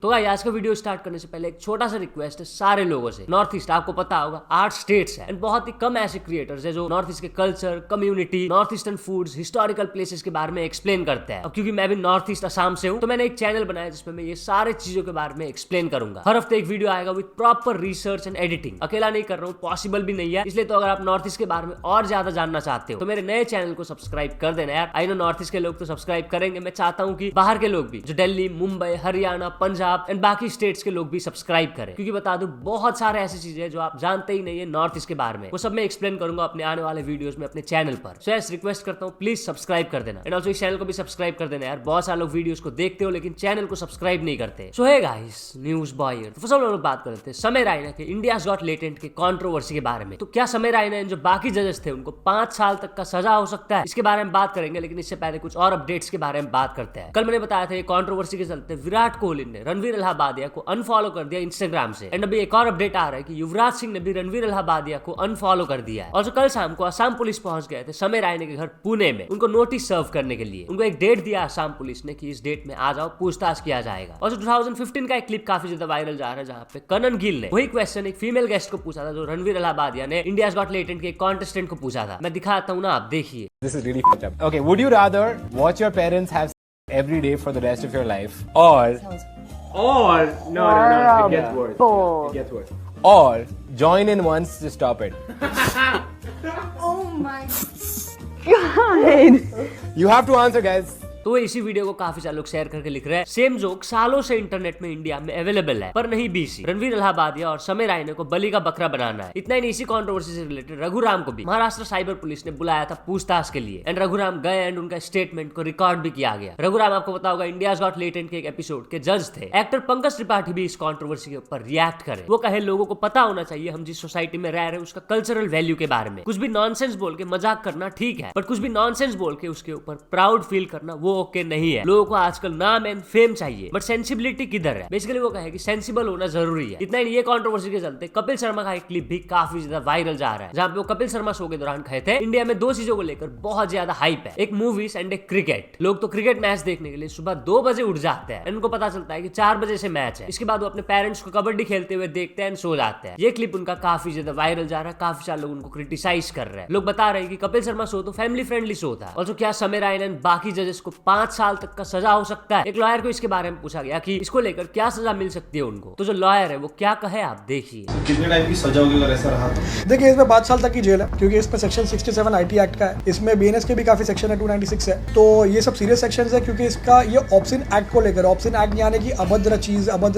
तो भाई आज का वीडियो स्टार्ट करने से पहले एक छोटा सा रिक्वेस्ट है सारे लोगों से। नॉर्थ ईस्ट आपको पता होगा 8 स्टेट्स है एंड बहुत ही कम ऐसे क्रिएटर्स है जो नॉर्थ ईस्ट के culture, community, north eastern foods, historical places के बारे में एक्सप्लेन करते हैं। अब क्योंकि मैं भी नॉर्थ ईस्ट असम से हूँ तो मैंने एक चैनल बनाया जिसमें मैं ये सारे चीजों के बारे में एक्सप्लेन करूंगा। हर हफ्ते एक वीडियो आएगा with proper research and editing. अकेला नहीं कर रहा हूँ, पॉसिबल भी नहीं है, इसलिए तो अगर आप नॉर्थ ईस्ट के बारे में और ज्यादा जानना चाहते हो तो मेरे नए चैनल को सब्सक्राइब कर देना यार। आई नो नॉर्थ ईस्ट के लोग तो सब्सक्राइब करेंगे, मैं चाहता हूँ कि बाहर के लोग भी जो दिल्ली, मुंबई, हरियाणा, पंजाब एंड बाकी स्टेट्स के लोग भी सब्सक्राइब करें, क्योंकि बता दूं बहुत सारे ऐसी चीजें हैं जो आप जानते ही नहीं है नॉर्थ ईस्ट के बारे में। वो सब मैं एक्सप्लेन करूंगा अपने आने वाले वीडियोस में अपने चैनल पर। सो यस, रिक्वेस्ट करता हूं प्लीज सब्सक्राइब कर देना एंड ऑल्सो इस चैनल को भी सब्सक्राइब कर देना यार। बहुत सारे लोग वीडियोस को देखते हो लेकिन चैनल को सब्सक्राइब नहीं करते। सो हे गाइस, न्यूज़ बॉय तो सब लोग बात कर लेते हैं समय रायना के इंडियाज गॉट टैलेंट के कंट्रोवर्सी के बारे में। तो क्या समय रायना जो बाकी जजेस थे उनको 5 साल तक का सजा हो सकता है, इसके बारे में बात करेंगे। लेकिन इससे पहले कुछ और अपडेट्स के बारे में बात करते हैं। कल मैंने बताया था ये कंट्रोवर्सी के चलते विराट कोहली ने रणवीर इलाहाबादिया को अनफॉलो कर दिया इंस्टाग्राम से एंड अभी एक और अपडेट आ रहा है कि युवराज सिंह ने भी रणवीर इलाहाबादिया को अनफॉलो कर दिया है। और जो कल शाम को असम पुलिस पहुंच गए थे समय रायना के घर पुणे में उनको नोटिस सर्व करने के लिए। उनको एक डेट दिया असम पुलिस ने कि इस डेट में आ जाओ, पूछताछ किया जाएगा। और जो 2015 का एक क्लिप काफी ज्यादा वायरल जा रहा है जहां पे कनन गिल ने वही क्वेश्चन एक फीमेल गेस्ट को पूछा था जो रणवीर इलाहाबादिया ने इंडियाज गॉट टैलेंट के एक कॉन्टेस्टेंट को पूछा था। मैं दिखाता हूं ना, आप देखिए। This is really fucked up. Okay, would you rather watch your parents have every day for the rest of your life, or no, it gets worse. It gets worse. Or join in once to stop it. Oh my god! You have to answer, guys. तो इसी video को काफी सारे लोग share करके लिख रहे हैं सेम जोक सालों से इंटरनेट में इंडिया में अवेलेबल है पर नहीं बीसी। रणवीर इलाहाबादिया और समय रायना को बलि का बकरा बनाना है। इतना ही नहीं, इसी कंट्रोवर्सी से रिलेटेड रघुराम को भी महाराष्ट्र साइबर पुलिस ने बुलाया था पूछताछ के लिए एंड रघुराम गए एंड उनका स्टेटमेंट को रिकॉर्ड भी किया गया। रघुराम आपको पता होगा इंडियाज गॉट टैलेंट के एक एपिसोड के जज थे। एक्टर पंकज त्रिपाठी भी इस कंट्रोवर्सी के ऊपर रिएक्ट करे। वो कहे लोगों को पता होना चाहिए हम जिस सोसाइटी में रह रहे हैं उसका कल्चरल वैल्यू के बारे में। कुछ भी नॉनसेंस बोल के मजाक करना ठीक है, बट कुछ भी नॉनसेंस बोल के उसके ऊपर प्राउड फील करना वो ओके नहीं है। लोगों को आजकल नाम एंड फेम चाहिए बट सेंसिबिलिटी किधर है। बेसिकली वो कहे कि सेंसिबल होना जरूरी है। इतना ही नहीं, ये कंट्रोवर्सी के चलते कपिल शर्मा का एक क्लिप भी काफी ज्यादा वायरल जा रहा है जहां पे वो कपिल शर्मा शो के दौरान कहे थे इंडिया में 2 चीजों को लेकर बहुत ज्यादा हाइप है, एक मूवीज एंड एक क्रिकेट। लोग तो क्रिकेट मैच देखने के लिए सुबह 2 बजे उठ जाते हैं। उनको पता चलता है कि 4 बजे से मैच है। इसके बाद वो अपने पेरेंट्स को कबड्डी खेलते हुए देखते हैं एंड सो जाते हैं। ये क्लिप उनका काफी ज्यादा वायरल जा रहा है, काफी सारे लोग उनको क्रिटिसाइज कर रहे हैं। लोग बता रहे हैं कि कपिल शर्मा शो तो फैमिली फ्रेंडली शो था। और क्या समय रायना बाकी जजेस को 5 साल तक का सजा हो सकता है? एक लॉयर को इसके बारे में पूछा गया कि इसको लेकर क्या सजा मिल सकती है उनको। तो जो लॉयर है वो क्या कहे, आप देखिए। कितने टाइम की सजा होगी अगर ऐसा रहा तो? देखिए, इसमें 5 साल तक की जेल है क्योंकि इस पर सेक्शन 67 आईटी एक्ट का है। इसमें बीएनएस के भी काफी सेक्शन है, 296 है। तो ये सब सीरियस सेक्शंस है क्योंकि इसका ये ऑब्सिन एक्ट को लेकर, ऑब्सिन एक्ट यानी कि अभद्र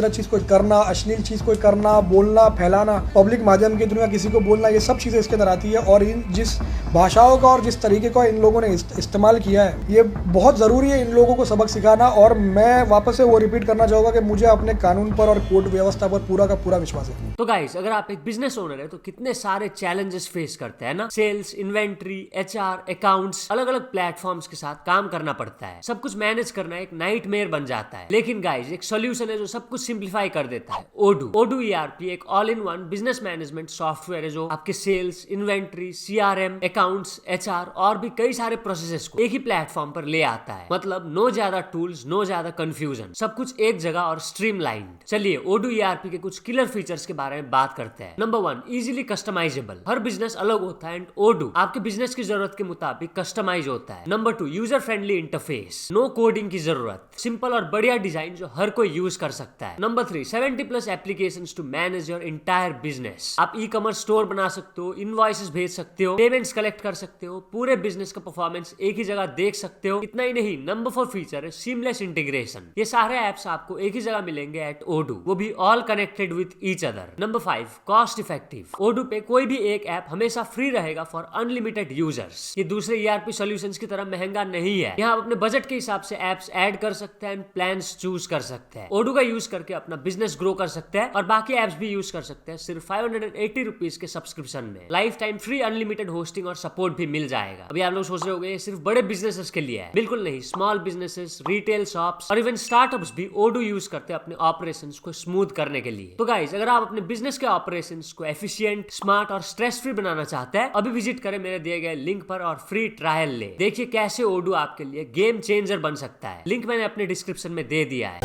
चीज को करना, अश्लील चीज को करना, बोलना, फैलाना, पब्लिक माध्यम के थ्रू किसी को बोलना, ये सब चीजें इसके अंदर आती है। और इन जिस भाषाओं का और जिस तरीके का इन लोगों ने इस्तेमाल किया है, ये बहुत जरूरी है इन लोगों को सबक सिखाना। और मैं वापस से वो रिपीट करना चाहूंगा कि मुझे अपने कानून पर और कोर्ट व्यवस्था पर पूरा का पूरा विश्वास है। तो गाइस, अगर आप एक बिजनेस ओनर है तो कितने सारे चैलेंजेस फेस करते हैं ना। सेल्स, इन्वेंट्री, एचआर, अकाउंट्स, अलग अलग प्लेटफॉर्म्स के साथ काम करना पड़ता है। सब कुछ मैनेज करना एक नाइटमेयर बन जाता है। लेकिन गाइस, एक सोल्यूशन है जो सब कुछ सिंप्लीफाई कर देता है, ओडू ईआरपी। एक all in one business management software है जो आपके sales, inventory, CRM, accounts, HR और भी कई सारे प्रोसेसेस को एक ही प्लेटफॉर्म पर ले आता है। मतलब नो ज्यादा टूल्स, नो ज्यादा कंफ्यूजन, सब कुछ एक जगह और स्ट्रीमलाइन्ड। चलिए ओडू ईआरपी के कुछ किलर फीचर्स के बारे में बात करते हैं। Number 1, easily customizable. हर बिजनेस अलग होता है एंड ओडू आपके बिजनेस की जरूरत के मुताबिक कस्टमाइज होता है। Number 2, user friendly interface, no coding की जरूरत, सिंपल और बढ़िया डिजाइन जो हर कोई यूज कर सकता है। Number 3, 70+ applications to manage your entire business. आप ई कॉमर्स स्टोर बना सकते हो, इनवॉइसेस भेज सकते हो, पेमेंट्स कलेक्ट कर सकते हो, पूरे बिजनेस का परफॉर्मेंस एक ही जगह देख सकते हो। इतना ही नहीं, नंबर 4 फीचर है सीमलेस इंटीग्रेशन। ये सारे एप्स आपको एक ही जगह मिलेंगे एट ओडू, वो भी all connected with each other. Number 5, cost effective. Odoo पे कोई भी एक ऐप हमेशा फ्री रहेगा फॉर अनलिमिटेड यूजर्स। ये दूसरे ईआरपी सॉल्यूशंस की तरह महंगा नहीं है। यहाँ आप अपने बजट के हिसाब से एप्स ऐड कर सकते हैं एंड प्लान्स चूज कर सकते हैं। ओडू का यूज करके अपना बिजनेस ग्रो कर सकते हैं और बाकी एप्स भी यूज कर सकते हैं सिर्फ 580 रुपीज के सब्सक्रिप्शन में। Life time free unlimited hosting और सपोर्ट भी मिल जाएगा। अभी आप लोग सोच रहे होंगे सिर्फ बड़े बिजनेसेस के लिए है, बिल्कुल नहीं। स्मॉल बिजनेसेस, रिटेल शॉप्स और इवन स्टार्टअप्स भी ओडू यूज करते हैं अपने ऑपरेशंस को स्मूथ करने के लिए। तो गाइस, अगर आप अपने बिजनेस के ऑपरेशंस को एफिशिएंट, स्मार्ट और स्ट्रेस फ्री बनाना चाहते हैं, अभी विजिट करें मेरे दिए गए लिंक पर और फ्री ट्रायल ले। देखिए कैसे ओडू आपके लिए गेम चेंजर बन सकता है। लिंक मैंने अपने डिस्क्रिप्शन में दे दिया है।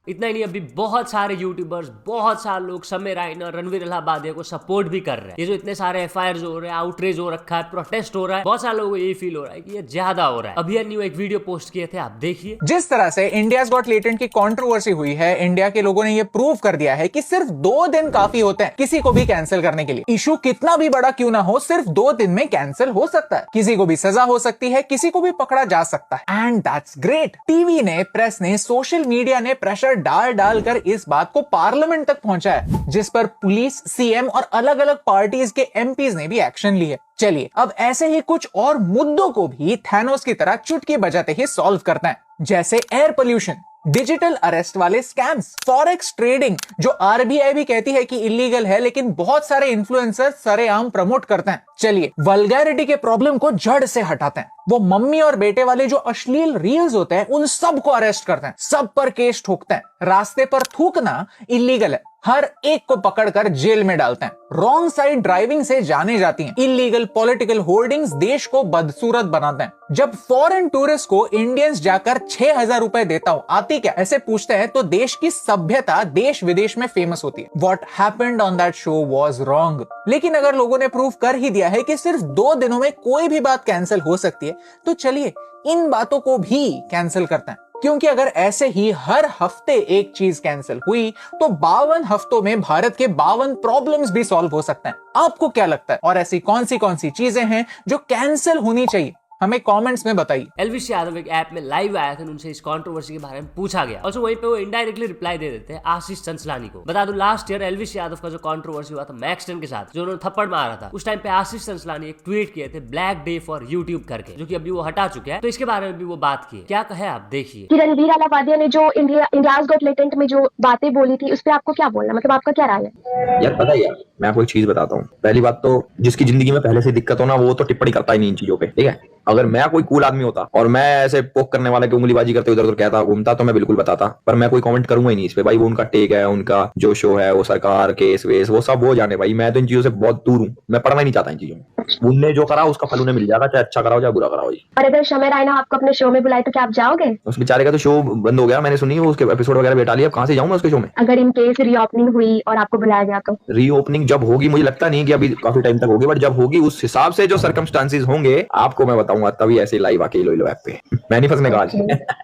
इतना ही नहीं, अभी बहुत सारे यूट्यूबर्स, बहुत सारे लोग समय रायना, रणवीर इलाहाबादिया को सपोर्ट भी कर रहे हैं। ये जो इतने सारे FIRs हो रहे हैं, आउटरीच हो रखा है, प्रोटेस्ट हो रहा है, बहुत सारे लोगों को यही फील हो रहा है कि ये ज्यादा हो रहा है। अभी न्यू एक वीडियो पोस्ट किए थे, आप देखिए। जिस तरह से इंडियाज गॉट टैलेंट की कंट्रोवर्सी हुई है, इंडिया के लोगों ने ये प्रूव कर दिया है कि सिर्फ 2 दिन काफी होते हैं किसी को भी कैंसिल करने के लिए। इशू कितना भी बड़ा क्यों ना हो, सिर्फ 2 दिन में कैंसिल हो सकता है। किसी को भी सजा हो सकती है, किसी को भी पकड़ा जा सकता है, एंड दैट्स ग्रेट। टीवी ने, प्रेस ने, सोशल मीडिया ने प्रेशर डाल कर इस बात को पार्लियामेंट तक पहुंचाया, जिस पर पुलिस, CM और अलग अलग पार्टीज के MPs ने भी एक्शन लिए। चलिए अब ऐसे ही कुछ और मुद्दों को भी थैनोस की तरह चुटकी बजाते ही सॉल्व करते हैं, जैसे एयर पोल्यूशन, डिजिटल अरेस्ट वाले स्कैम्स, फॉरेक्स ट्रेडिंग जो RBI भी कहती है कि इलीगल है, लेकिन बहुत सारे इन्फ्लुएंसर्स सरेआम प्रमोट करते हैं। चलिए वल्गैरिटी के प्रॉब्लम को जड़ से हटाते हैं। वो मम्मी और बेटे वाले जो अश्लील रील्स होते हैं, उन सब को अरेस्ट करते हैं, सब पर केस ठोकते हैं। रास्ते पर थूकना इलीगल है, हर एक को पकड़कर जेल में डालते हैं। रॉन्ग साइड ड्राइविंग से जाने जाती हैं। इलीगल पॉलिटिकल होर्डिंग्स देश को बदसूरत बनाते हैं। जब फॉरेन टूरिस्ट को इंडियंस जाकर 6,000 रुपए देता हूं, आती क्या, ऐसे पूछते हैं तो देश की सभ्यता देश विदेश में फेमस होती है। What happened on that show was wrong. लेकिन अगर लोगों ने प्रूव कर ही दिया है कि सिर्फ 2 दिनों में कोई भी बात कैंसिल हो सकती है, तो चलिए इन बातों को भी कैंसिल करते हैं। क्योंकि अगर ऐसे ही हर हफ्ते एक चीज कैंसिल हुई तो 52 हफ्तों में भारत के 52 प्रॉब्लम्स भी सॉल्व हो सकते हैं। आपको क्या लगता है, और ऐसी कौन सी चीजें हैं जो कैंसिल होनी चाहिए, हमें कमेंट्स में बताइए। एलविश यादव एक ऐप में लाइव आया था, उनसे इस कंट्रोवर्सी के बारे में पूछा गया। और वहीं पे वो इनडायरेक्टली रिप्लाई दे देते हैं आशीष चंचलानी को। बता दूं, लास्ट ईयर एलविश यादव का जो कंट्रोवर्सी हुआ था मैक्स 10 के साथ, जो उन्होंने थप्पड़ मारा था, उस टाइम पे आशीष चंचलानी एक ट्वीट किए थे ब्लैक डे फॉर यूट्यूब करके, जो कि अभी वो हटा चुके हैं। तो इसके बारे में भी वो बात की, क्या कहे आप देखिए। रणवीर इलाहाबादिया ने जो इंडियाज गॉट टैलेंट में जो बातें बोली थी, उस पर आपको क्या बोलना, मतलब आपका क्या राय है? यार पता है यार, मैं आपको एक चीज बताता हूँ। पहली बात तो जिसकी जिंदगी में पहले से दिक्कत हो ना, वो तो टिप्पणी करता ही नहीं इन चीजों पे, ठीक है। अगर मैं कोई कूल आदमी होता और मैं ऐसे पोक करने वाले की उंगलीबाजी करते इधर उधर कहता घूमता, तो मैं बिल्कुल बताता, पर मैं कोई कमेंट करूंगा ही नहीं इस पे। भाई वो उनका टेक है, उनका जो शो है, वो सरकार केस वेस वो सब वो जाने। भाई मैं तो इन चीजों से बहुत दूर हूँ, मैं पढ़ना ही नहीं चाहता इन चीजों में। उनने जो करा उसका फल उन्हें मिल जाएगा, चाहे अच्छा कराओ चाहे बुरा कराओ जी। और अगर समय रायना आपको अपने शो में बुलाए तो क्या आप जाओगे? उस बेचारे का तो शो बंद हो गया, मैंने सुनी उसके एपिसोड वगैरह बेटा लिया। अब कहां से जाऊं मैं उसके शो में? अगर इन केस रीओपनिंग हुई और आपको बुलाया गया तो? रीओपनिंग जब होगी, मुझे लगता नहीं कि अभी काफी टाइम तक होगी, बट जब होगी उस हिसाब से जो सर्कमस्टांसेस होंगे आपको मैं बताऊंगा, तभी ऐसे लाइव आके लो ऐप पे मैं नहीं फंसने का।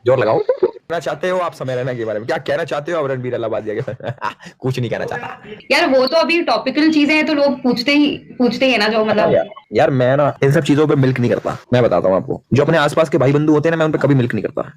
जोर लगाओ। कहना चाहते हो आप समय रैना के बारे में, क्या कहना चाहते हो आप रणवीर इलाहाबादिया के बारे में? कुछ नहीं कहना चाहता यार, वो तो अभी टॉपिकल चीजें हैं तो लोग पूछते ही है ना, जो मतलब यार मैं ना इन सब चीजों पे मिल्क नहीं करता। मैं बताता हूँ आपको, जो अपने आसपास के भाई बंधु होते हैं ना, मैं उन पे कभी मिल्क नहीं करता।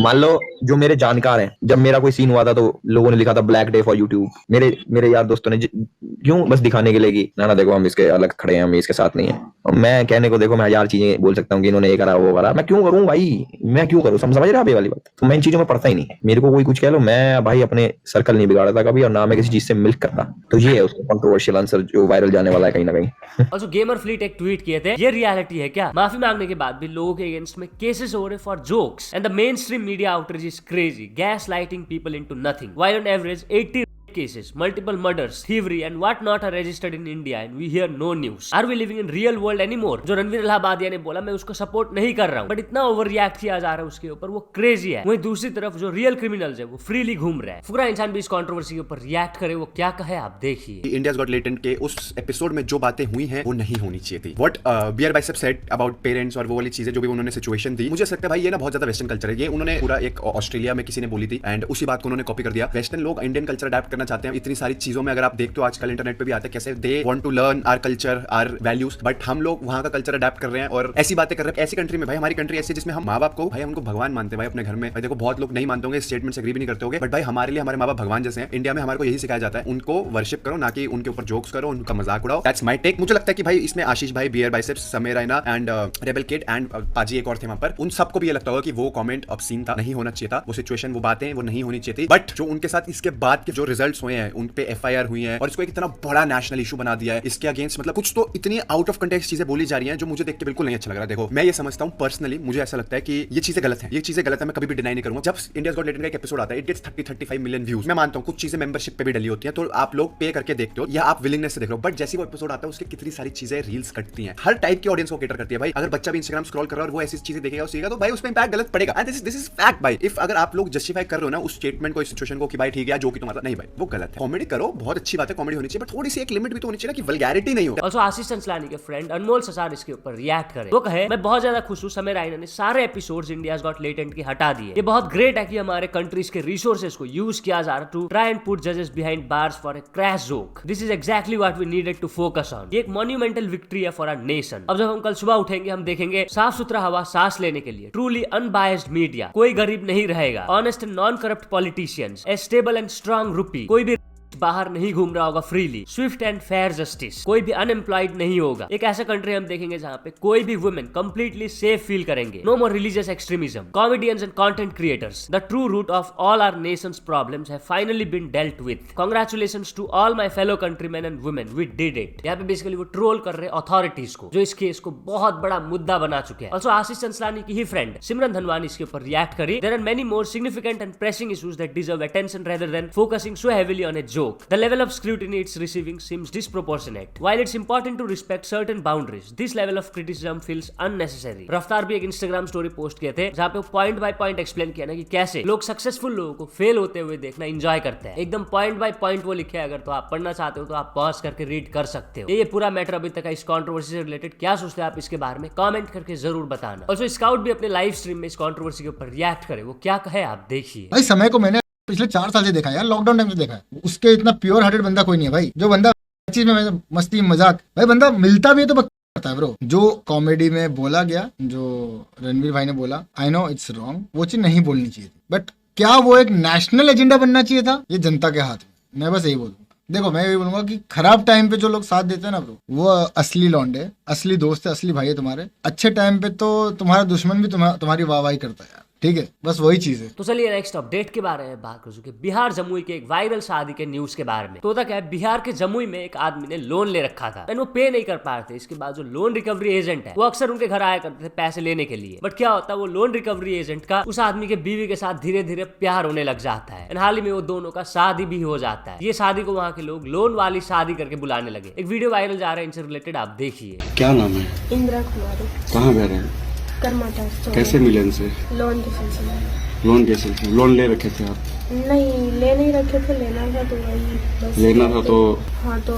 मान लो जो मेरे जानकार हैं, जब मेरा कोई सीन हुआ था तो लोगों ने लिखा था ब्लैक डे फॉर यूट्यूब। मेरे यार दोस्तों ने क्यों बस दिखाने के लिए कि ना देखो हम इसके अलग खड़े हैं, हम इसके साथ नहीं है। और मैं कहने को देखो मैं 1000 चीजें बोल सकता हूँ कि इन्होंने ये करा वो करा, मैं क्यों करूँ भाई, मैं क्यों करूँ? समझ रहे आप ये वाली बात? तो मैं इन चीजों में पढ़ता ही नहीं। मेरे को कोई कुछ कह लो, मैं भाई अपने सर्कल नहीं बिगाड़ता कभी, और ना मैं किसी चीज से मिल्क करता। तो ये है उसका कंट्रोवर्शियल आंसर जो वायरल जाने वाला है कहीं ना कहीं। और जो गेमर फ्लीट एक ट्वीट किए थे, ये रियलिटी है क्या? माफी मांगने के बाद भी लोगों के अगेंस्ट में केसेस हो रहे for jokes, and the main stream media outreach is crazy, gaslighting people into nothing, while on average 80 cases, multiple murders, thievery and what not are registered in India and we hear no news. Are we living in real world anymore? जो रणवीर इलाहाबादिया ने बोला, मैं उसको support नहीं कर रहा हूँ, but इतना ओवर रिएक्ट किया जा रहा है उसके ऊपर, वो क्रेजी है। वहीं दूसरी तरफ जो रियल क्रिमिनल्स है वो फ्रीली घूम रहे हैं। पूरा इंसान भी इस कंट्रोवर्सी के ऊपर रिएक्ट करे, वो क्या कहे आप देखिए। इंडियाज गॉट टैलेंट के उस एपिसोड में जो बातें हुई हैं वो नहीं होनी चाहिए थी। What Beer Bicep said about parents और वो वाली चीजें जो भी उन्होंने सिचुएशन दी, मुझे लगता है भाई ये ना बहुत ज्यादा वेस्टर्न कल्चर है। ये उन्होंने पूरा एक ऑस्ट्रेलिया में किसी ने बोली थी एंड उसी बात को उन्होंने कॉपी कर दिया। वेस्टर्न लोग इंडियन कल्चर अडैप्ट करना चाहते हैं इतनी सारी चीजों में। अगर आप देखते हो आजकल इंटरनेट पे भी आता है कैसे they want to learn our culture our values, but हम लोग वहां का कल्चर अडैप्ट कर रहे हैं और ऐसी बातें कर रहे हैं। ऐसी कंट्री में भाई, हमारी कंट्री ऐसी जिसमें हम माँ बाप को भाई हमको भगवान मानते हैं भाई अपने घर में। भाई देखो बहुत लोग नहीं मानते होंगे, स्टेटमेंट से एग्री भी नहीं करते होंगे, बट भाई हमारे लिए हमारे माँ बाप भगवान जैसे हैं। इंडिया में हमारे को यही सिखाया जाता है, उनको वर्शिप करो, ना कि उनके ऊपर जोक्स करो, उनका मजाक उड़ाओ। That's my take. मुझे लगता है कि भाई इसमें आशीष भाई, बियर बाइसेप्स, समय Raina and rebel kid and पाजी एक और थे वहां पर, उन सबको भी ये लगता होगा कि वो कमेंट ऑब्सीन था, नहीं होना चाहिए था, वो सिचुएशन वो बातें वो नहीं होनी चाहिए थी। बट जो उनके साथ इसके बाद के जो रिजल्ट अडल्ट हुए हैं उन पे FIR हुई है और इसको एक इतना बड़ा नेशनल इशू बना दिया है। इसके अगेंस्ट मतलब कुछ तो इतनी आउट ऑफ कंटेक्स्ट चीजें बोली जा रही हैं जो मुझे देख के बिल्कुल नहीं अच्छा लग रहा। देखो मैं ये समझता हूँ पर्सनली, मुझे ऐसा लगता है कि ये चीजें गलत है, ये चीजें गलत है, मैं कभी भी डिनाई नहीं करूंगा। जब इंडियाज गॉट लेटेंट का एक एपिसोड आता है, इट गेट्स 30-35 मिलियन व्यूज। मैं मानता हूँ कुछ चीजें मेंबरशिप पे भी डली होती हैं, तो आप लोग पे करके देखते हो या आप विलिंगनेस से देख रहे हो, बट जैसे वो एपिसोड आता है उसके कितनी सारी चीजें रील्स कटती हैं, हर टाइप की ऑडियंस को कैटर करती है। भाई अगर बच्चा भी इंस्टाग्राम स्क्रॉल कर रहा है और वो ऐसी चीजें देखेगा सीखेगा तो भाई उस पर इंपैक्ट गलत पड़ेगा। एंड दिस इज फैक्ट भाई। इफ अगर आप लोग जस्टिफाई कर रहे हो ना उस स्टेटमेंट को, इस सिचुएशन को कि भाई ठीक है जो कि तुम्हारा नहीं भाई वो गलत है। कॉमेडी करो, बहुत अच्छी बात है, कॉमेडी होनी चाहिए, बट थोड़ी सी एक लिमिट भी तो होनी चाहिए ना कि वल्गैरिटी नहीं हो। ऑल्सो आशीष चंचलानी के फ्रेंड अनमोल ससार इसके ऊपर रिएक्ट करे, वो कहे मैं बहुत ज्यादा खुश हूँ समय रायना ने सारे एपिसोड्स इंडियाज गॉट लेटेंट के हटा दिए। ये बहुत ग्रेट है कि हमारे कंट्रीज के रिसोर्सेज को यूज किया जा रहा टू ट्राई एंड पुट जजेस behind bars for a crash joke. This is exactly what we needed to focus on. ये एक मॉन्यूमेंटल विक्ट्री है फॉर आवर नेशन। अब जब हम कल सुबह उठेंगे हम देखेंगे साफ सुथरा हवा सांस लेने के लिए ट्रूली अनबायस्ड मीडिया, कोई गरीब नहीं रहेगा, honest and non corrupt politicians, A stable and strong रूपी, कोई भी बाहर नहीं घूम रहा होगा freely, Swift and fair justice, कोई भी अनएम्प्लॉयड नहीं होगा। एक ऐसा कंट्री हम देखेंगे जहां पे कोई भी वुमेन कंप्लीटली सेफ फील करेंगे। No more religious extremism, comedians and content creators, the true root of all our nation's problems have finally been dealt with. Congratulations to all my fellow countrymen and women, we did it. यहाँ पे basically वो troll कर रहे authorities को जो इस case को बहुत बड़ा मुद्दा बना चुके हैं। ऑल्सो आशीष चंचलानी की ही फ्रेंड सिमरन धनवानी इसके ऊपर रिएक्ट करी। There are many more significant and pressing issues that deserve attention rather than focusing so heavily on a joke. The level of scrutiny it's receiving seems disproportionate. While it's important to respect certain boundaries, this level of criticism feels unnecessary. रफ्तार भी एक Instagram story post किए थे जहाँ पे point by point explain किया ना कि कैसे लोग सक्सेसफुल लोगों को फेल होते हुए देखना एंजॉय करते हैं। एकदम पॉइंट बाय पॉइंट वो लिखे है, अगर तो आप पढ़ना चाहते हो तो आप पॉज करके रीड कर सकते हो। ये पूरा मैटर अभी तक इस कंट्रोवर्सी से रिलेटेड क्या सोचते हैं आप इसके बारे में कमेंट करके जरूर बताना। ऑल्सो स्काउट भी अपने लाइव स्ट्रीम में इस कंट्रोवर्सी के ऊपर रिएक्ट करे, वो क्या कहे आप देखिए। भाई समय को मैंने पिछले 4 साल से देखा यार, लॉकडाउन टाइम से देखा है। उसके इतना प्योर हार्टेड बंदा कोई नहीं है भाई। जो बंदा चीज में मस्ती मजाक, भाई बंदा मिलता भी है तो करता है ब्रो। जो कॉमेडी में बोला गया, जो रणवीर भाई ने बोला, आई नो इट्स रॉन्ग, वो चीज नहीं बोलनी चाहिए थी, बट क्या वो एक नेशनल एजेंडा बनना चाहिए था? ये जनता के हाथ में। मैं बस यही बोलूंगा। देखो मैं यही बोलूंगा कि खराब टाइम पे जो लोग साथ देते हैं ना ब्रो, वो असली लौंडे, असली दोस्त है, असली भाई है तुम्हारे। अच्छे टाइम पे तो तुम्हारा दुश्मन भी तुम्हारी वाहवाही करता है, ठीक है, बस वही चीज है। तो चलिए नेक्स्ट अपडेट के बारे में बात कर चुके। बिहार जमुई के एक वायरल शादी के न्यूज के बारे में। तो होता क्या है, बिहार के जमुई में एक आदमी ने लोन ले रखा था एंड वो पे नहीं कर पा रहे थे। इसके बाद जो लोन रिकवरी एजेंट है वो अक्सर उनके घर आया करते थे पैसे लेने के लिए। बट क्या होता है, वो लोन रिकवरी एजेंट का उस आदमी के बीवी के साथ धीरे धीरे प्यार होने लग जाता है एंड हाल ही में वो दोनों का शादी भी हो जाता है। ये शादी को वहाँ के लोग लोन वाली शादी करके बुलाने लगे। एक वीडियो वायरल जा रहा है इनसे रिलेटेड, आप देखिए। क्या नाम है? इंदिरा कुमारी। कहाँ घर है? करमाटा। कैसे मिले इनसे? लोन के सिलसिले। लोन के सिलसिले? लोन ले रखे थे आप? नहीं ले नहीं रखे थे, लेना था तो वही बस लेना था तो हाँ, तो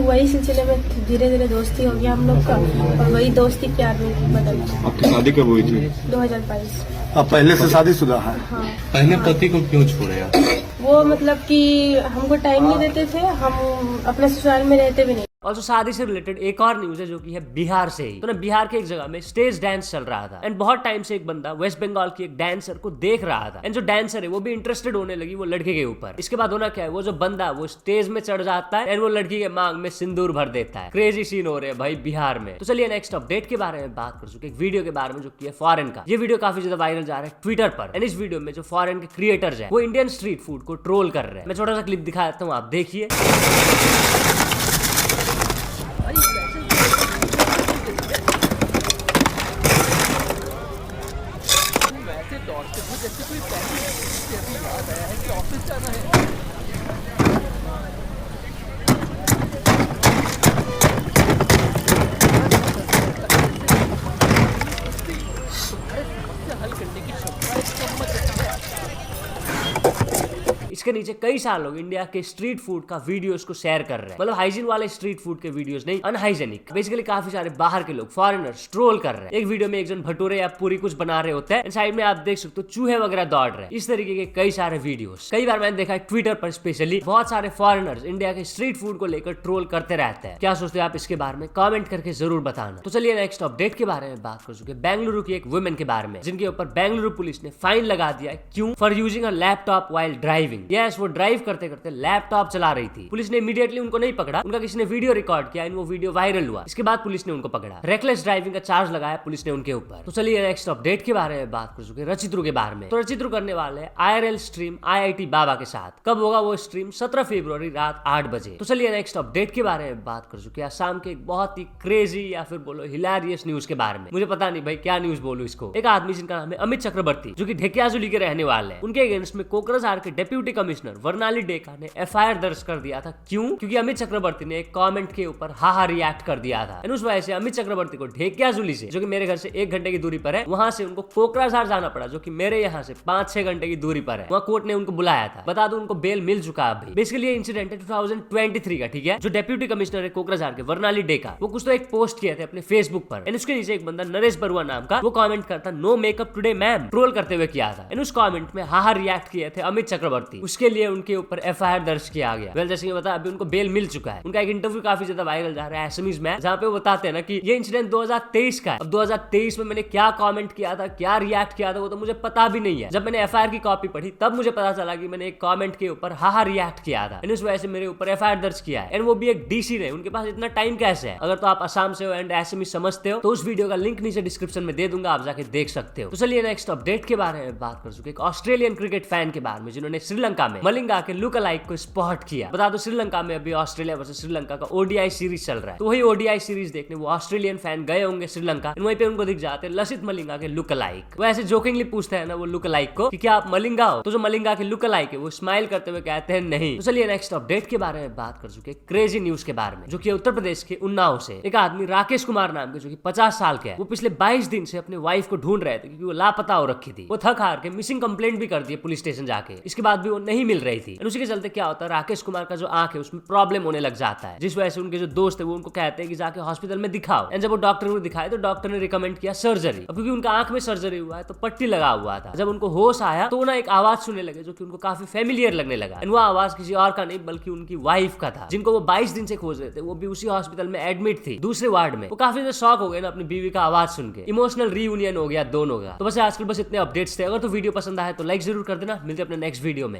वही सिलसिले में धीरे धीरे दोस्ती हो गया हम लोग का और वही दोस्ती प्यार में बदल गया। आपकी शादी कब हुई थी? 2022। आप पहले से शादीशुदा है? हाँ। पहले पति को क्यों छोड़े आप? वो मतलब कि हमको टाइम नहीं देते थे, हम अपने ससुराल में रहते भी नहीं। ऑल्सो शादी से रिलेटेड एक और न्यूज है जो कि है बिहार से ही। तो ना बिहार के एक जगह में स्टेज डांस चल रहा था एंड बहुत टाइम से एक बंदा वेस्ट बंगाल की एक डांसर को देख रहा था एंड जो डांसर है वो भी इंटरेस्टेड होने लगी वो लड़के के ऊपर। इसके बाद होना क्या है, वो जो बंदा वो स्टेज में चढ़ जाता है एंड वो लड़की के मांग में सिंदूर भर देता है। क्रेजी सीन हो रहे हैं भाई बिहार में। तो चलिए नेक्स्ट अपडेट के बारे में बात कर चुके। एक वीडियो के बारे में जो कि है फॉरेन का। ये वीडियो काफी ज्यादा वायरल जा रहा है ट्विटर पर एंड इस वीडियो में जो फॉरेन के क्रिएटर्स है वो इंडियन स्ट्रीट फूड को ट्रोल कर रहे हैं। मैं छोटा सा क्लिप दिखा देता हूँ, आप देखिए। इसके नीचे कई सारे लोग इंडिया के स्ट्रीट फूड का वीडियोस को शेयर कर रहे हैं। मतलब हाइजीन वाले स्ट्रीट फूड के वीडियोस नहीं, अनहाइजेनिक। बेसिकली काफी सारे बाहर के लोग फॉरेनर्स ट्रोल कर रहे हैं। एक वीडियो में एक जन भटूरे या पूरी कुछ बना रहे होते हैं, साइड में आप देख सकते हो चूहे वगैरह दौड़ रहे हैं। इस तरीके के कई सारे वीडियोस कई बार मैंने देखा है ट्विटर पर स्पेशली। बहुत सारे फॉरेनर्स इंडिया के स्ट्रीट फूड को लेकर ट्रोल करते रहते हैं। क्या सोचते हैं आप इसके बारे में कमेंट करके जरूर बताना। तो चलिए नेक्स्ट अपडेट के बारे में बात कर चुके। बेंगलुरु की एक वुमेन के बारे में जिनके ऊपर बेंगलुरु पुलिस ने फाइन लगा दिया है। क्यों? For using a laptop while driving. Yes, वो ड्राइव करते करते लैपटॉप चला रही थी। पुलिस ने इमीडिएटली उनको नहीं पकड़ा, उनका किसी ने वीडियो रिकॉर्ड किया, वो वीडियो वायरल हुआ। इसके बाद पुलिस ने उनको पकड़ा। रेकलेस ड्राइविंग का चार्ज लगाया पुलिस ने उनके ऊपर। तो चलिए नेक्स्ट अपडेट के बारे में बात कर चुके रचित्रु के बारे में। तो रचित्रु करने वाले IRL स्ट्रीम IIT बाबा के साथ। कब होगा वो स्ट्रीम? 17 फरवरी रात 8 बजे। तो चलिए नेक्स्ट अपडेट के बारे में बात कर चुके हैं शाम के एक बहुत ही क्रेजी या फिर बोलो हिलारियस न्यूज के बारे में। मुझे पता नहीं भाई क्या न्यूज बोलूं इसको। एक आदमी जिनका नाम है अमित चक्रवर्ती, जो कि ढेकियाजुली के रहने वाले हैं, उनके अगेंस्ट में कोकराझार के डिप्यूटी कमिश्नर वर्णाली डेका ने FIR दर्ज कर दिया था। क्यों? क्योंकि अमित चक्रवर्ती ने एक कमेंट के ऊपर हाहा रिएक्ट कर दिया था। उस वजह से अमित चक्रवर्ती को ढेकियाजुली से, जो कि मेरे घर से 1 घंटे की दूरी पर है, वहां से उनको कोकराझार जाना पड़ा, जो कि मेरे यहाँ से 5-6 घंटे की दूरी पर है। वहाँ कोर्ट ने उनको बुलाया था। बता दूं उनको बेल मिल चुका है अभी। बेसिकली ये इंसिडेंट है 2023 का, ठीक है। जो डिप्यूटी कमिश्नर है कोकराझार के वर्णाली डेका, वो कुछ तो एक पोस्ट किए थे अपने फेसबुक पर। उसके नीचे एक बंदा नरेश बरुआ नाम का वो कमेंट करता, no makeup today ma'am, troll करते हुए किया था। उस कमेंट में हाहा रिएक्ट किए थे अमित चक्रवर्ती। उसके लिए उनके ऊपर FIR दर्ज किया गया। वेल, जैसे कि बता अभी उनको बेल मिल चुका है। उनका एक इंटरव्यू काफी ज्यादा वायरल जा रहा है एसएमईज में, जहाँ पे वो बताते हैं ना कि ये इंसिडेंट 2023 का है। अब 2023 में मैंने क्या कमेंट किया था, क्या रिएक्ट किया था, वो तो मुझे पता भी नहीं है। जब मैंने FIR की कॉपी पढ़ी तब मुझे पता चला कि मैंने एक कमेंट के ऊपर हाहा रिएक्ट किया था। इस वजह से मेरे ऊपर FIR दर्ज किया है। एंड वो भी एक DC ने। उनके पास इतना टाइम कैसे है? अगर तो आप असम से हो एंड एसएमई समझते हो तो उस वीडियो का लिंक नीचे डिस्क्रिप्शन में दे दूंगा, आप जाके देख सकते हो। तो चलिए नेक्स्ट अपडेट के बारे में बात कर चुके एक ऑस्ट्रेलियन क्रिकेट फैन के बारे में, जिन्होंने श्रीलंका में मलिंगा के लुक अलाइक को स्पॉट किया। बता दो श्रीलंका में अभी ऑस्ट्रेलिया वर्सेस श्रीलंका का ODI सीरीज चल रहा है। तो वही ODI सीरीज देखने वो ऑस्ट्रेलियन फैन गए होंगे श्रीलंका। वहीं पे उनको दिख जाते हैं लसित मलिंगा के लुक अलाइक। वो ऐसे जोकिंगली पूछते हैं ना वो लुक अलाइक को कि क्या आप मलिंगा हो? तो जो मलिंगा के लुक अलाइक है वो स्माइल करते हुए कहते हैं नहीं। तो चलिए नेक्स्ट अपडेट के बारे में बात कर चुके क्रेजी न्यूज के बारे में, जो कि उत्तर प्रदेश के उन्नाव से एक आदमी राकेश कुमार नाम के, जो कि 50 साल के है, वो पिछले 22 दिन से अपने वाइफ को ढूंढ रहे थे क्योंकि वो लापता हो रखी थी। वो थक हार के मिसिंग कंप्लेंट भी कर दी पुलिस स्टेशन जाके। इसके बाद भी वो नहीं मिल रही थी। उसी के चलते क्या होता है, राकेश कुमार का जो आंख है उसमें प्रॉब्लम होने लग जाता है, जिस वजह से उनके जो दोस्त है वो उनको कहते हैं कि जाके हॉस्पिटल में दिखाओ। एंड जब वो डॉक्टर को दिखाए तो डॉक्टर ने रिकमेंड किया सर्जरी। अब क्योंकि उनका आंख में सर्जरी हुआ है तो पट्टी लगा हुआ था। जब उनको होश आया तो ना एक आवाज सुनने लगे जो कि उनको काफी फेमिलियर लगने लगा। वो आवाज किसी और का नहीं बल्कि उनकी वाइफ का था, जिनको वो 22 दिन से खोज रहे थे। वो भी उसी हॉस्पिटल में एडमिट थी, दूसरे वार्ड में। वो काफी ज्यादा शॉक हो गए ना अपनी बीवी का आवाज सुन के। इमोशनल रीयूनियन हो गया दोनों का। तो बस आजकल बस इतने अपडेट्स थे। अगर तो वीडियो पसंद आए तो लाइक जरूर कर देना। मिलते हैं अपने नेक्स्ट वीडियो में।